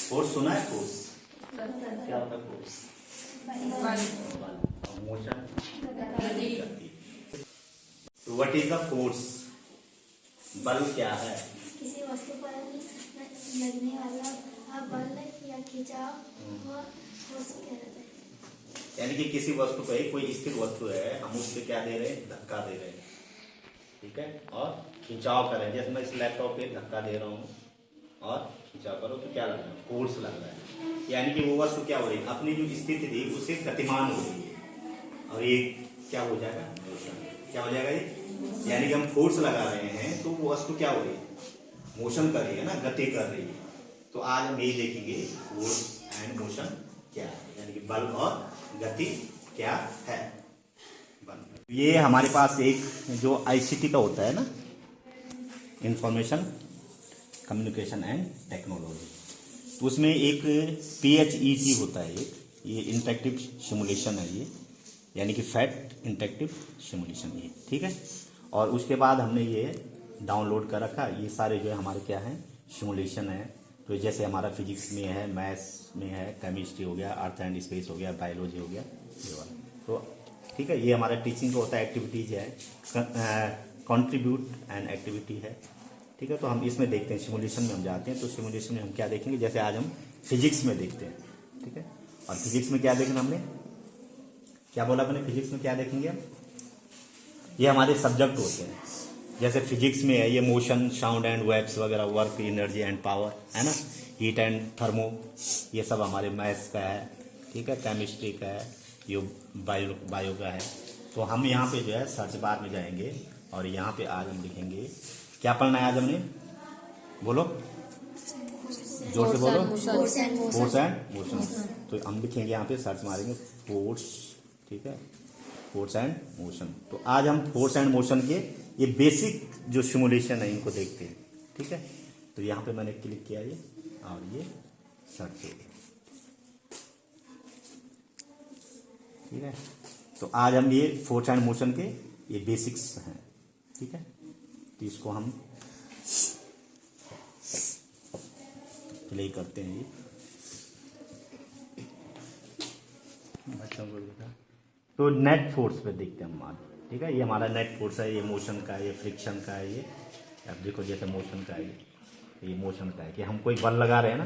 Force सुना है? Force क्या होता है? Force motion. तो व्हाट इज द फोर्स? बल क्या है? किसी वस्तु पर लगने वाला बल या खिंचाव को फोर्स कहा जाता है। यानी कि किसी वस्तु पे, कोई स्थिर वस्तु है, हम उससे क्या दे रहे हैं? धक्का दे रहे हैं, ठीक है, और खिंचाव कर रहे हैं। जैसे मैं इस लैपटॉप पे धक्का दे रहा हूँ और खिंचाव करो तो क्या लग रहा है? फोर्स लग रहा है। यानी कि वो वस्तु क्या हो रही है? अपनी जो स्थिति थी उससे गतिमान हो रही है, और ये क्या हो जाएगा? क्या हो जाएगा ये? यानी कि हम फोर्स लगा रहे हैं तो वो वस्तु क्या हो रही है? मोशन कर रही है ना, गति कर रही है। तो आज हम यही देखेंगे फोर्स एंड मोशन क्या है, यानी कि बल और गति क्या है। ये हमारे पास एक जो आईसीटी का होता है ना, इंफॉर्मेशन कम्युनिकेशन एंड टेक्नोलॉजी, तो उसमें एक PHET होता है। ये इंटरेक्टिव सिमुलेशन है ये, यानी कि फैक्ट इंटरेक्टिव सिमुलेशन ये, ठीक है। और उसके बाद हमने ये डाउनलोड कर रखा। ये सारे जो है हमारे क्या है? सिमुलेशन है। तो जैसे हमारा फिजिक्स में है, मैथ्स में है, केमिस्ट्री हो गया, अर्थ एंड स्पेस हो गया, बायोलॉजी हो गया, ये वाला। तो ठीक है, ये हमारा टीचिंग का होता है, एक्टिविटीज है, कंट्रीब्यूट एंड एक्टिविटी है, ठीक है। तो हम इसमें देखते हैं, सिमुलेशन में हम जाते हैं। तो सिमुलेशन में हम क्या देखेंगे? जैसे आज हम फिजिक्स में देखते हैं, ठीक है। और फिजिक्स में क्या देखना हमने? क्या बोला अपने? फिजिक्स में क्या देखेंगे हम? ये हमारे सब्जेक्ट होते हैं। जैसे फिजिक्स में है ये मोशन, साउंड एंड वेव्स वगैरह, वर्क, एनर्जी एंड पावर, है ना, हीट एंड थर्मो, ये सब हमारे मैथ्स का है, ठीक है, केमिस्ट्री का है, ये बायो का है। तो हम यहाँ पे जो है सर्च बार में जाएंगे और यहाँ पे आज हम लिखेंगे, क्या पढ़ना है आज हमने? बोलो, जोर से बोलो। Force and motion. तो हम लिखेंगे यहाँ पे, सर्च मारेंगे फोर्स, ठीक है, फोर्स एंड मोशन। तो आज हम फोर्स एंड मोशन के ये बेसिक जो सिमुलेशन है इनको देखते हैं, ठीक है। तो यहाँ पे मैंने क्लिक किया ये, और ये सर्च हो गया, ठीक है। तो आज हम ये फोर्स एंड मोशन के ये बेसिक्स हैं, ठीक है। तो इसको हम प्ले करते हैं। ये बच्चों को देखा तो नेट फोर्स पे देखते हैं हम आज, ठीक है। ये हमारा नेट फोर्स है, ये मोशन का है, ये फ्रिक्शन का है। ये अब देखो, जैसे मोशन का है, ये मोशन का है कि हम कोई बल लगा रहे हैं ना,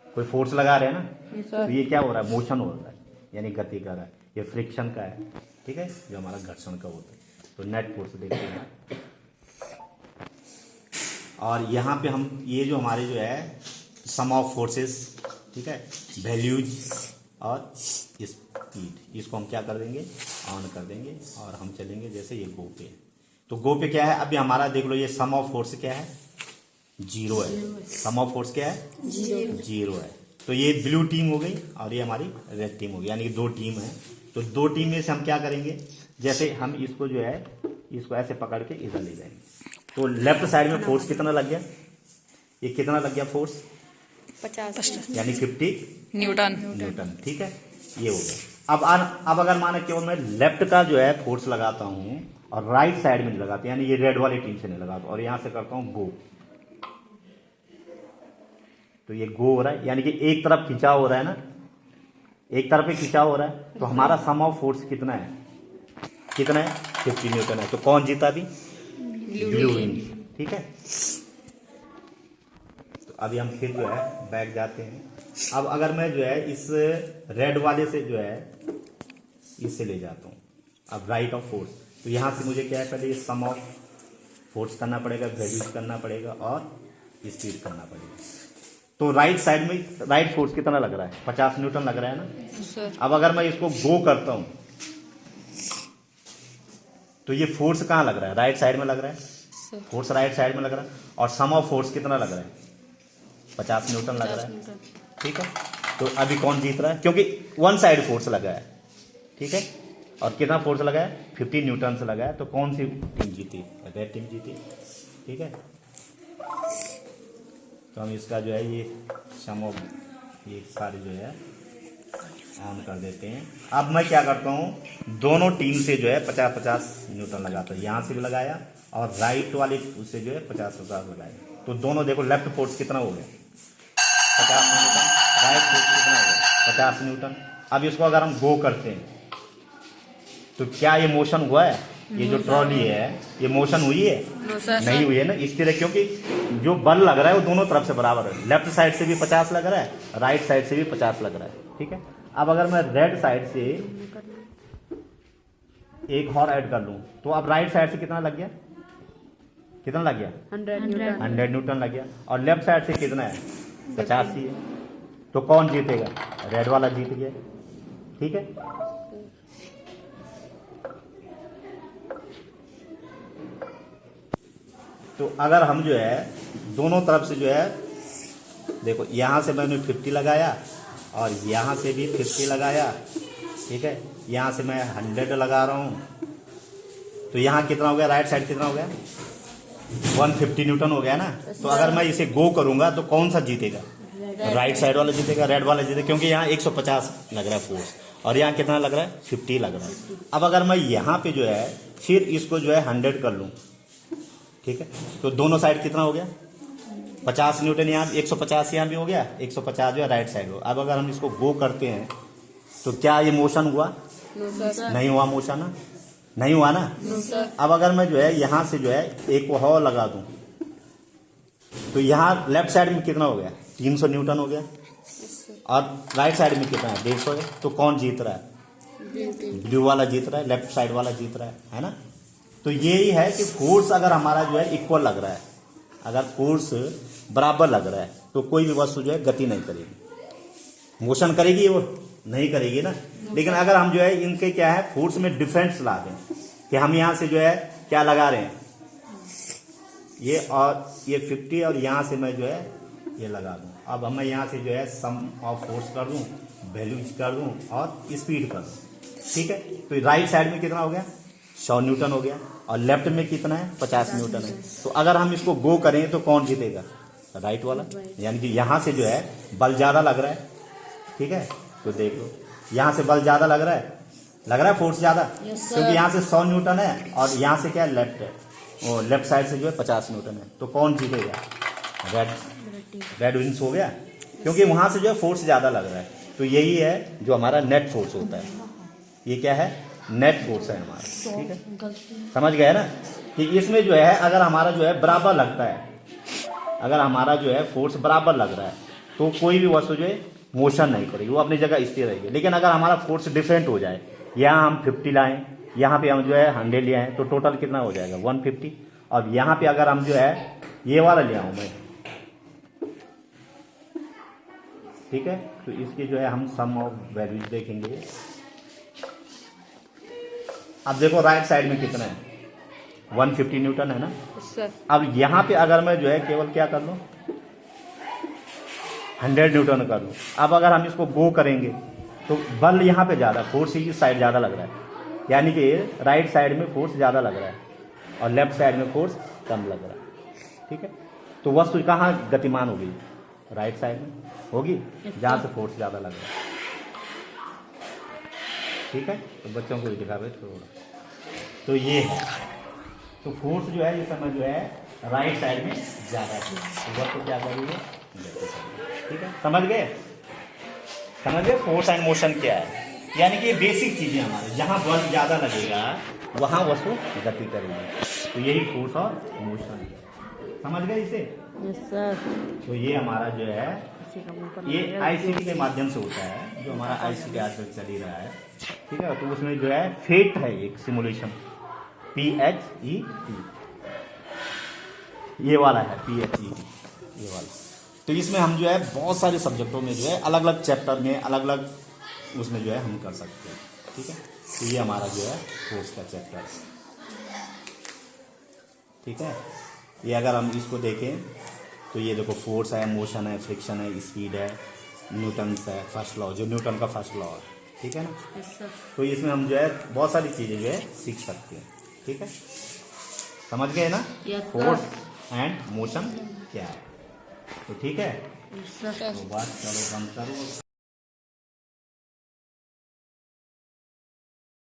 कोई फोर्स लगा रहे हैं ना, तो ये क्या हो रहा है? मोशन हो रहा है, यानी गति कर रहा है। ये फ्रिक्शन का है, ठीक है, जो हमारा घर्षण का होता है। तो नेट फोर्स देखते हैं। और यहाँ पे हम ये जो हमारे जो है सम ऑफ फोर्सेस, ठीक है, वैल्यूज और स्पीड, इसको हम क्या कर देंगे? ऑन कर देंगे। और हम चलेंगे जैसे ये गो पे। तो गो पे क्या है? अभी हमारा देख लो, ये सम ऑफ फोर्स क्या है? 0 है। सम ऑफ फोर्स क्या है? 0 है। तो ये ब्लू टीम हो गई और ये हमारी रेड टीम हो गई, यानी कि 2 टीम है। तो 2 टीम में से हम क्या करेंगे? जैसे हम इसको जो है, इसको ऐसे पकड़ के इधर ले जाएंगे। तो लेफ्ट साइड में फोर्स कितना लग गया? ये कितना लग गया फोर्स? 50, यानी 50 न्यूटन, ठीक है, ये हो गया। अब अगर माने केवल मैं लेफ्ट का जो है फोर्स लगाता हूं और राइट साइड में नहीं लगाता, यानी ये रेड वाली टीम से नहीं लगाता, और यहां से करता हूं गो, तो ये गो हो रहा है, यानी कि एक तरफ खिंचाव हो रहा है ना, एक तरफ ही खिंचाव हो रहा है। तो हमारा सम ऑफ फोर्स कितना है? 50 न्यूटन है। तो कौन जीता? भी ब्लू विन, ठीक है। तो अभी हम फिर जो है बैक जाते हैं। अब अगर मैं जो है इस रेड वाले से जो है इससे ले जाता हूँ, अब राइट ऑफ फोर्स, तो यहाँ से मुझे क्या है? पहले ये सम ऑफ फोर्स करना पड़ेगा, वैल्यूज करना पड़ेगा और स्पीड करना पड़ेगा। तो राइट साइड में राइट फोर्स कितना लग रहा है? 50 न्यूटन लग रहा है ना। अब अगर मैं इसको गो करता हूं तो ये फोर्स कहाँ लग रहा है? राइट साइड में लग रहा है, फोर्स राइट साइड में लग रहा है। और सम ऑफ फोर्स कितना लग रहा है? 50 न्यूटन लग रहा है, ठीक है। तो अभी कौन जीत रहा है? क्योंकि वन साइड फोर्स लगा है, ठीक है। और कितना फोर्स लगा है? 50 न्यूटन से लगा है। तो कौन सी टीम जीती? रेड टीम जीती, ठीक है। तो हम इसका जो है ये सम ऑफ ये सारे जो है ऑन कर देते हैं। अब मैं क्या करता हूँ? दोनों टीम से जो है 50-50 न्यूटन लगाता हूँ। यहाँ से भी लगाया और राइट वाले उससे जो है 50-50 लगाया। तो दोनों देखो, लेफ्ट फोर्स कितना हो गया? 50 न्यूटन, राइट फोर्स कितना होगा 50 न्यूटन। अब इसको अगर हम गो करते हैं तो क्या ये मोशन हुआ है? ये जो ट्रॉली है ये मोशन हुई है? नहीं हुई है ना, इसलिए क्योंकि जो बल लग रहा है वो दोनों तरफ से बराबर है। लेफ्ट साइड से भी 50 लग रहा है, राइट साइड से भी 50 लग रहा है, ठीक है। अब अगर मैं रेड साइड से एक और ऐड कर लूं तो अब राइट साइड से कितना लग गया? कितना लग गया? 100 न्यूटन लग गया। और लेफ्ट साइड से कितना है? 50 ही है। तो कौन जीतेगा? रेड वाला जीत गया, ठीक है। तो अगर हम जो है दोनों तरफ से जो है, देखो यहां से मैंने 50 लगाया और यहां से भी 50 लगाया, ठीक है। यहां से मैं 100 लगा रहा हूं तो यहां कितना हो गया? राइट साइड कितना हो गया? 150 न्यूटन हो गया ना। तो अगर मैं इसे गो करूंगा तो कौन सा जीतेगा? राइट साइड वाला जीतेगा, रेड वाला जीतेगा, क्योंकि यहाँ 150 लग रहा है फोर्स और यहाँ कितना लग रहा है? 50 लग रहा है। अब अगर मैं यहाँ पे जो है फिर इसको जो है 100 कर लूँ, ठीक है, तो दोनों साइड कितना हो गया? 50 न्यूटन यहाँ, 150 यहाँ भी हो गया, 150 जो है राइट साइड हो। अब अगर हम इसको गो करते हैं तो क्या ये मोशन हुआ? नहीं हुआ मोशन ना, नहीं हुआ ना। अब अगर मैं जो है यहाँ से जो है एक और लगा दूं तो यहाँ लेफ्ट साइड में कितना हो गया? 300 न्यूटन हो गया और राइट साइड में कितना है? 150 है। तो कौन जीत रहा है? ब्लू वाला जीत रहा है, लेफ्ट साइड वाला जीत रहा है ना। तो यही है कि फोर्स अगर हमारा जो है इक्वल लग रहा है, अगर फोर्स बराबर लग रहा है तो कोई भी वस्तु जो है गति नहीं करेगी। मोशन करेगी वो? नहीं करेगी ना। लेकिन अगर हम जो है इनके क्या है फोर्स में डिफरेंस ला दें कि हम यहाँ से जो है क्या लगा रहे हैं ये और ये 50 और यहाँ से मैं जो है ये लगा दूं। अब मैं यहाँ से जो है सम ऑफ फोर्स कर दूं, वैल्यूज कर दूं और स्पीड कर दूं, ठीक है। तो राइट साइड में कितना हो गया? 100 न्यूटन हो गया और लेफ्ट में कितना है? 50 न्यूटन है। तो अगर हम इसको गो करें तो कौन जीतेगा? राइट वाला। यानी कि यहाँ से जो है बल ज़्यादा लग रहा है, ठीक है। तो देख लो यहाँ से बल ज़्यादा लग रहा है फोर्स ज़्यादा, क्योंकि यहाँ से 100 न्यूटन है और यहाँ से क्या है? लेफ्ट है, वो लेफ्ट साइड से जो है 50 न्यूटन है। तो कौन जीतेगा? रेड विंस हो गया, क्योंकि वहाँ से जो है फोर्स ज़्यादा लग रहा है। तो यही है जो हमारा नेट फोर्स होता है। ये क्या है? नेट फोर्स है हमारा, ठीक है। समझ गए ना कि इसमें जो है अगर हमारा जो है बराबर लगता है, अगर हमारा जो है फोर्स बराबर लग रहा है तो कोई भी वस्तु जो है मोशन नहीं करेगी, वो अपनी जगह स्थिर रहेगी। लेकिन अगर हमारा फोर्स डिफरेंट हो जाए, यहाँ हम 50 लाएं, यहाँ पे हम जो है 100 ले आए, तो टोटल कितना हो जाएगा? 150। और यहाँ पे अगर हम जो है ये वाला ले आऊँ मैं, ठीक है, तो इसकी जो है हम सम ऑफ वैल्यूज देखेंगे। अब देखो राइट साइड में कितना है? 150 न्यूटन है ना। अब यहाँ पे अगर मैं जो है केवल क्या कर लूँ? 100 न्यूटन कर लूँ। अब अगर हम इसको गो करेंगे तो बल यहाँ पे ज़्यादा, फोर्स इस साइड ज़्यादा लग रहा है, यानी कि राइट साइड में फोर्स ज़्यादा लग रहा है और लेफ्ट साइड में फोर्स कम लग रहा है, ठीक है। तो वस्तु कहाँ गतिमान होगी? राइट साइड में होगी, जहाँ से फोर्स ज़्यादा लग रहा है, ठीक है। तो बच्चों को भी दिखावे थोड़ा। तो ये है, तो फोर्स जो है ये समय जो है राइट साइड में ज़्यादा है, तो वस्तु क्या करेगी? ठीक है, समझ गए? फोर्स एंड मोशन क्या है? यानी कि ये बेसिक चीजें हमारे, जहां बल ज्यादा लगेगा वहां वस्तु गति करेगी। तो यही फोर्स और मोशन है, समझ गए इसे? Yes sir. तो ये हमारा जो है ये आईसीटी के माध्यम से होता है, जो हमारा आईसीटी आजकल चल ही रहा है, ठीक है। तो उसमें जो है फेट है एक सिमुलेशन, PHET, ये वाला है PHET, ये वाला। तो इसमें हम जो है बहुत सारे सब्जेक्टों में जो है अलग अलग चैप्टर में अलग अलग उसमें जो है हम कर सकते हैं, ठीक है। तो ये हमारा जो है फोर्स का चैप्टर है, ठीक है। ये अगर हम इसको देखें तो ये देखो फोर्स है, मोशन है, फ्रिक्शन है, स्पीड है, न्यूटन है, फर्स्ट लॉ, जो न्यूटन का फर्स्ट लॉ है, ठीक है ना। तो इसमें हम जो है बहुत सारी चीज़ें जो है सीख सकते हैं, ठीक है। समझ गए ना फोर्स एंड मोशन क्या है? तो ठीक है, तो बात चलो बंद करो।